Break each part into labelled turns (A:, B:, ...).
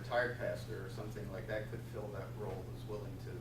A: retired pastor or something like that could fill that role, who's willing to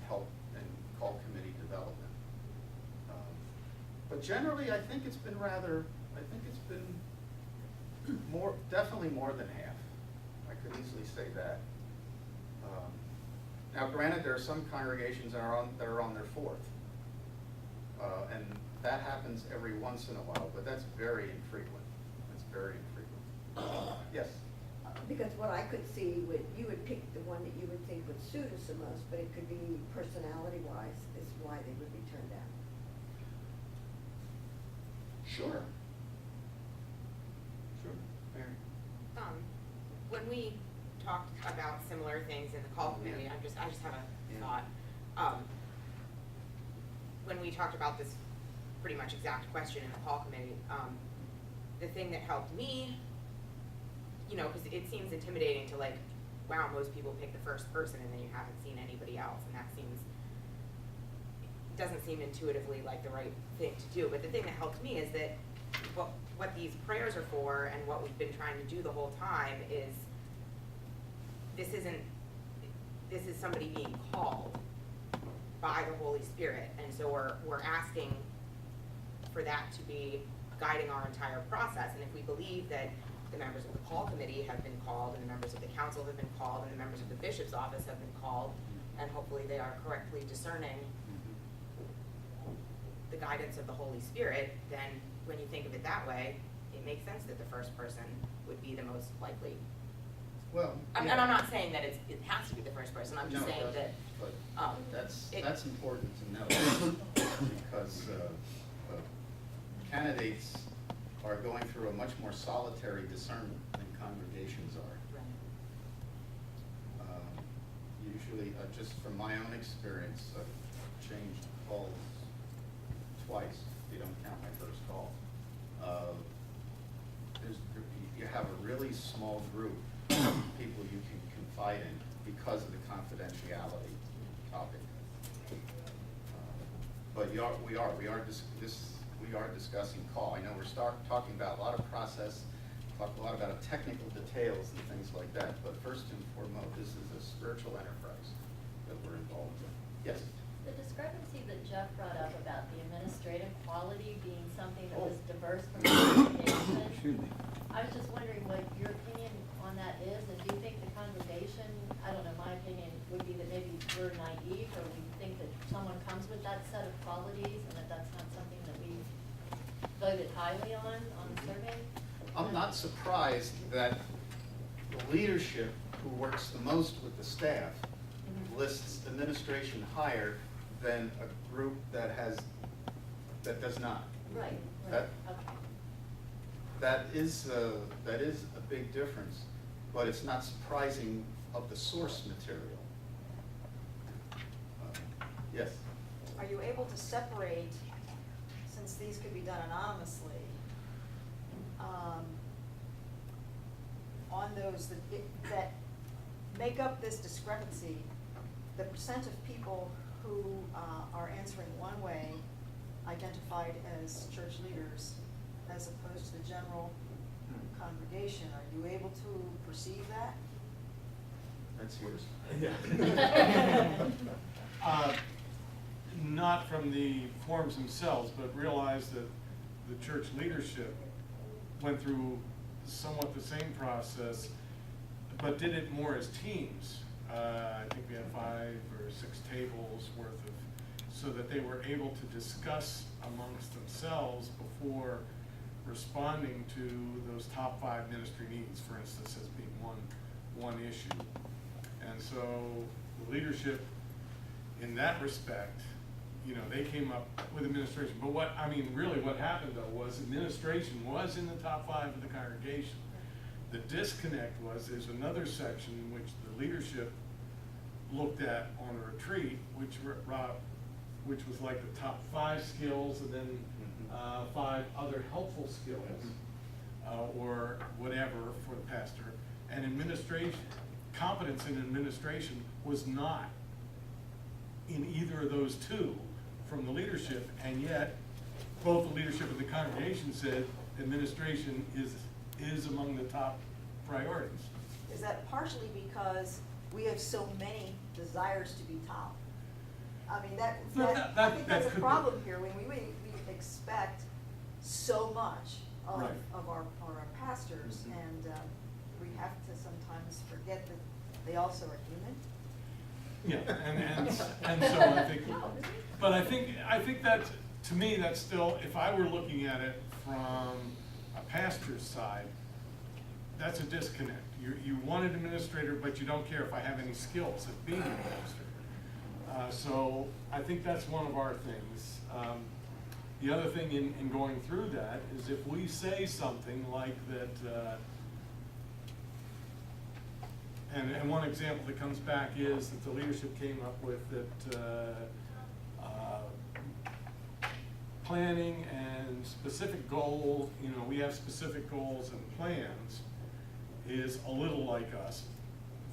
A: help in call committee development. But generally, I think it's been definitely more than half. I could easily say that. Now, granted, there are some congregations that are on their fourth, and that happens every once in a while, but that's very infrequent. It's very infrequent. Yes?
B: Because what I could see you would pick the one that you would think would suit us the most, but it could be personality-wise is why they would be turned down.
A: Sure. Sure. Mary?
C: When we talked about similar things in the call committee, I just have a thought. When we talked about this pretty much exact question in the call committee, the thing that helped me, because it seems intimidating to like, wow, most people pick the first person and then you haven't seen anybody else, and that doesn't seem intuitively like the right thing to do. But the thing that helped me is that what these prayers are for and what we've been trying to do the whole time is this is somebody being called by the Holy Spirit, and so we're asking for that to be guiding our entire process. And if we believe that the members of the call committee have been called, and the members of the council have been called, and the members of the bishop's office have been called, and hopefully they are correctly discerning the guidance of the Holy Spirit, then when you think of it that way, it makes sense that the first person would be the most likely.
A: Well,
C: And I'm not saying that it has to be the first person. I'm just saying that.
A: But that's important to know because candidates are going through a much more solitary discernment than congregations are. Usually, just from my own experience, I've changed calls twice, if you don't count my first call. You have a really small group of people you can confide in because of the confidentiality topic. But we are discussing call. I know we're talking about a lot of process, talk a lot about technical details and things like that. But first and foremost, this is a spiritual enterprise that we're involved in. Yes.
D: The discrepancy that Jeff brought up about the administrative quality being something that was diverse from the congregation, I was just wondering what your opinion on that is, and do you think the congregation, I don't know, my opinion would be that maybe we're naive, or we think that someone comes with that set of qualities, and that that's not something that we voted highly on the survey?
A: I'm not surprised that the leadership who works the most with the staff lists administration higher than a group that does not.
D: Right.
A: That,
D: okay.
A: that is a big difference, but it's not surprising of the source material. Yes?
E: Are you able to separate, since these could be done anonymously, on those that make up this discrepancy, the percent of people who are answering one way, identified as church leaders, as opposed to the general congregation? Are you able to perceive that?
A: That's yours.
F: Not from the forms themselves, but realize that the church leadership went through somewhat the same process, but did it more as teams. I think we had 5 or 6 tables worth of, so that they were able to discuss amongst themselves before responding to those top 5 ministry needs, for instance, as being one issue. And so the leadership in that respect, they came up with administration. But really what happened though was administration was in the top 5 of the congregation. The disconnect was there's another section in which the leadership looked at on a retreat, which was like the top 5 skills, and then 5 other helpful skills, or whatever for the pastor. And administration, competence in administration was not in either of those 2 from the leadership, and yet both the leadership of the congregation said administration is among the top priorities.
E: Is that partially because we have so many desires to be top? I mean, I think that's a
F: could be.
E: problem here, when we expect so much
F: Right.
E: of our pastors,
F: Mhm.
E: and we have to sometimes forget that they also are human.
F: Yeah, and so I think, but I think that, to me, that's still, if I were looking at it from a pastor's side, that's a disconnect. You want an administrator, but you don't care if I have any skills at being an administrator. So I think that's one of our things. The other thing in going through that is if we say something like that, and one example that comes back is that the leadership came up with that planning and specific goals, we have specific goals and plans, is a little like us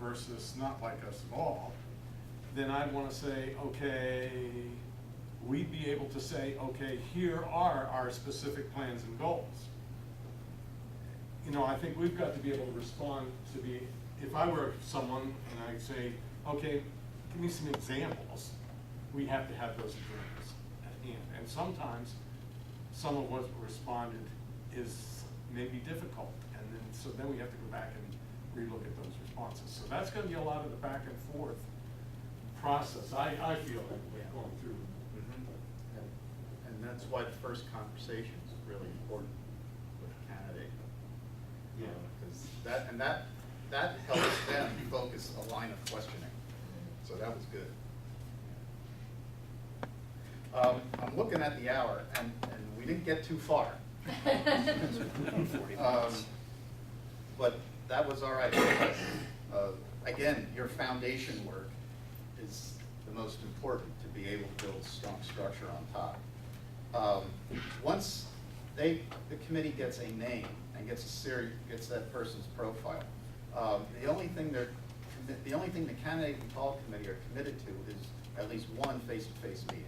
F: versus not like us at all, then I'd want to say, okay, we'd be able to say, okay, here are our specific plans and goals. I think we've got to be able to respond to if I were someone and I'd say, okay, give me some examples, we have to have those examples at hand. And sometimes some of what responded is maybe difficult, and then we have to go back and relook at those responses. So that's going to be a lot of the back and forth process, I feel, like we're going through.
A: And that's why the first conversation is really important with the candidate. Because that helps them focus a line of questioning. So that was good. I'm looking at the hour, and we didn't get too far. But that was all right. Again, your foundation work is the most important to be able to build strong structure on top. Once the committee gets a name and gets that person's profile, the only thing the candidate and call committee are committed to is at least one face-to-face meeting.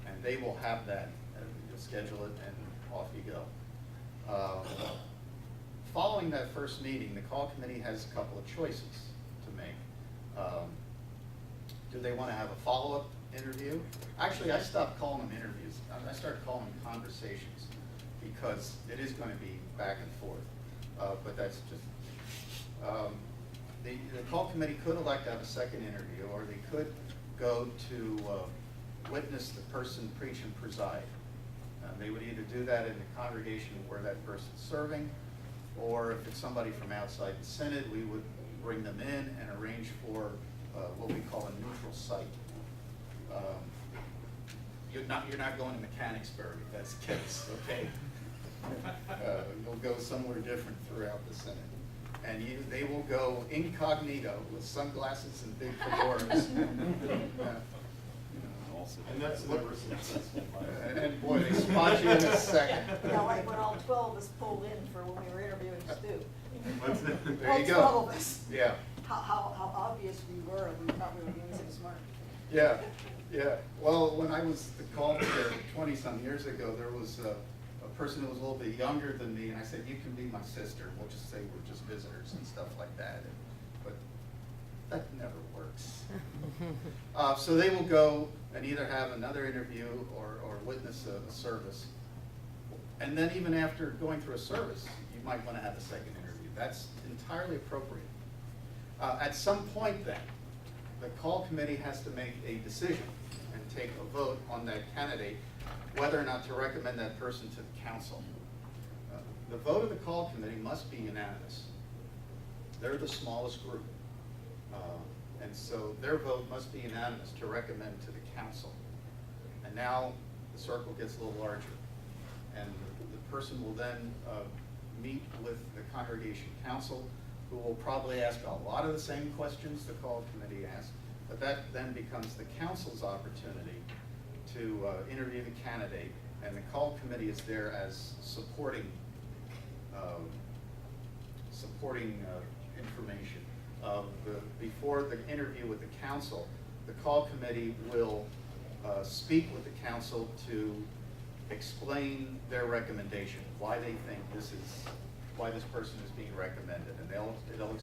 A: And they will have that, you'll schedule it, and off you go. Following that first meeting, the call committee has a couple of choices to make. Do they want to have a follow-up interview? Actually, I stopped calling them interviews. I started calling them conversations, because it is going to be back and forth. But that's just, the call committee could elect to have a second interview, or they could go to witness the person preach and preside. They would either do that in the congregation where that person's serving, or if it's somebody from outside the synod, we would bring them in and arrange for what we call a neutral site. You're not going to Mechanicsburg if that's the case, okay? You'll go somewhere different throughout the synod. And they will go incognito with sunglasses and big fedoras.
F: And that's never successful.
A: And boy, they spot you in a second.
E: Like when all 12 of us pulled in for when we were interviewing Stu.
A: There you go.
E: All 12 of us.
A: Yeah.
E: How obvious we were, and we thought we were being so smart.
A: Yeah, yeah. Well, when I was the call there 20-some years ago, there was a person who was a little bit younger than me, and I said, you can be my sister. We'll just say we're just visitors and stuff like that. But that never works. So they will go and either have another interview or witness a service. And then even after going through a service, you might want to have a second interview. That's entirely appropriate. At some point then, the call committee has to make a decision and take a vote on that candidate, whether or not to recommend that person to the council. The vote of the call committee must be unanimous. They're the smallest group. And so their vote must be unanimous to recommend to the council. And now the circle gets a little larger. And the person will then meet with the congregation council, who will probably ask a lot of the same questions the call committee asked. But that then becomes the council's opportunity to interview the candidate, and the call committee is there as supporting information. Before the interview with the council, the call committee will speak with the council to explain their recommendation, why they think why this person is being recommended, and they'll